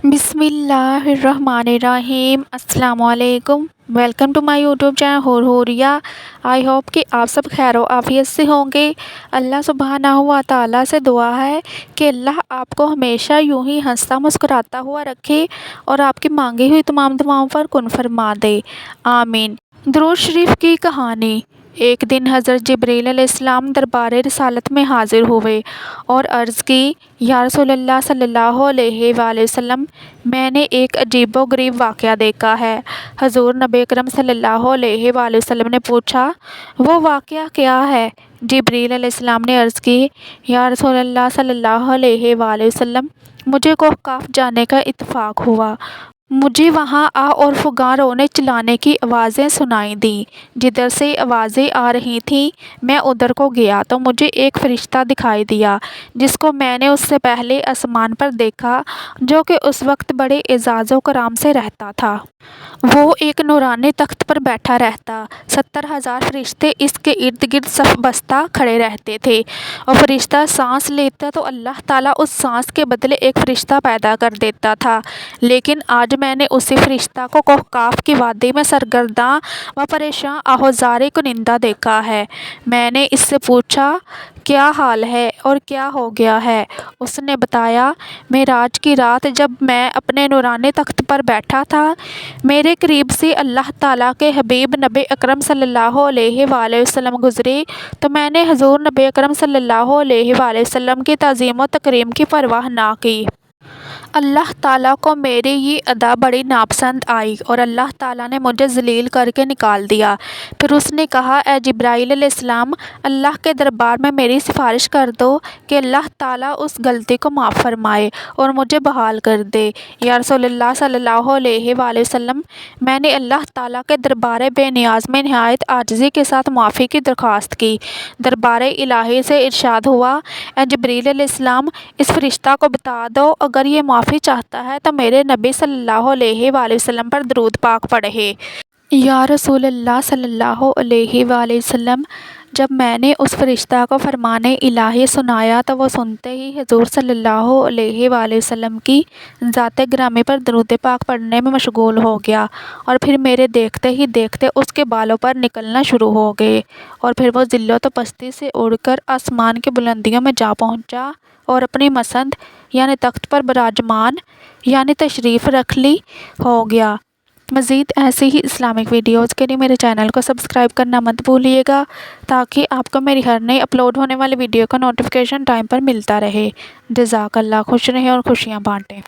बिस्मिल्लाहिर्रहमानिर्रहीम। अस्सलाम वालेकुम। Welcome to my YouTube channel Huriya. I hope कि आप सब खैर आफियत से होंगे। अल्लाह सुब्हानहू व तआला से दुआ है कि अल्लाह आपको हमेशा यूं ही हंसता मुस्कुराता हुआ रखे और आपकी मांगी हुई तमाम दुआओं पर कुन फरमा दे, आमीन। दुरूद शरीफ की कहानी। एक दिन हज़रत जिब्रील अलैहिस्सलाम दरबार रिसालत में हाजिर हुए और अर्ज़ की, या रसूलल्लाह सल्लल्लाहु अलैहि वसल्लम, मैंने एक अजीबोगरीब वाक़या देखा है। हज़ूर नबी अकरम सल्लल्लाहु अलैहि वसल्लम ने पूछा, वो वाक़या क्या है? जिब्रील अलैहिस्सलाम ने अर्ज़ की, या रसूलल्लाह सल्लल्लाहु अलैहि वसल्लम, मुझे कहफ जाने का इत्तेफाक हुआ। मुझे वहाँ आ और फुगां रोने चिल्लाने की आवाज़ें सुनाई दीं। जिधर से आवाज़ें आ रही थीं मैं उधर को गया तो मुझे एक फ़रिश्ता दिखाई दिया जिसको मैंने उससे पहले आसमान पर देखा, जो कि उस वक्त बड़े एज़ाज़ व कराम से रहता था। वो एक नूरानी तख्त पर बैठा रहता। 70,000 फरिश्ते इसके इर्द गिर्द सफ बस्ता खड़े रहते थे और फरिश्ता सांस लेता तो अल्लाह ताला उस सांस के बदले एक फ़रिश्ता पैदा कर देता था। लेकिन आज मैंने उसी फ़रिश्ता को कहफ की वादी में सरगर्दां व परेशान आहोज़ारे कुनिंदा देखा है। मैंने इससे पूछा, क्या हाल है और क्या हो गया है? उसने बताया, मेराज की रात जब मैं अपने नूरानी तख्त पर बैठा था, मेरे करीब से अल्लाह ताला के हबीब नबी अकरम सल्लल्लाहु अलैहि वसल्लम गुज़रे तो मैंने हज़ूर नबी अकरम सल्लल्लाहु अलैहि वसल्लम की ताज़ीम व तकरीम की परवाह ना की। अल्लाह ताला को मेरी ये अदा बड़ी नापसंद आई और अल्लाह ताला ने मुझे ज़लील करके निकाल दिया। फिर उसने कहा, ए जिब्राईल अलैहिस्सलाम, अल्लाह के दरबार में मेरी सिफारिश कर दो कि अल्लाह ताला उस गलती को माफ़ फरमाए और मुझे बहाल कर दे। या रसूलल्लाह सल्लल्लाहु अलैहि वसल्लम, मैंने अल्लाह ताला के दरबार बेनियाज में नहायत आजिज़ी के साथ माफ़ी की दरख्वास्त की। दरबार इलाही से इरशाद हुआ, ए जिब्रील अलैहिस्सलाम, इस फरिश्ता को बता दो अगर ये माफ़ी चाहता है तो मेरे नबी सल्लल्लाहु अलैहि वसल्लम पर दरूद पाक पढ़े। या रसूलल्लाह सल्लल्लाहु अलैहि वसल्लम, जब मैंने उस फरिश्ता को फरमाने इलाही सुनाया तो वो सुनते ही हुज़ूर सल्लल्लाहु अलैहि वसल्लम की ज़ाते गिरामी पर दरूद पाक पढ़ने में मशगूल हो गया और फिर मेरे देखते ही देखते उसके बालों पर निकलना शुरू हो गए और फिर वो ज़िल्लत व पस्ती से उड़कर आसमान की बुलंदियों में जा पहुँचा और अपनी मसंद यानी तख्त पर विराजमान यानी तशरीफ़ रख ली हो गया। मज़ीद ऐसी ही इस्लामिक वीडियोज़ के लिए मेरे चैनल को सब्सक्राइब करना मत भूलिएगा ताकि आपको मेरी हर नई अपलोड होने वाली वीडियो का नोटिफिकेशन टाइम पर मिलता रहे। जज़ाकल्लाह। खुश रहें और खुशियाँ बाँटें।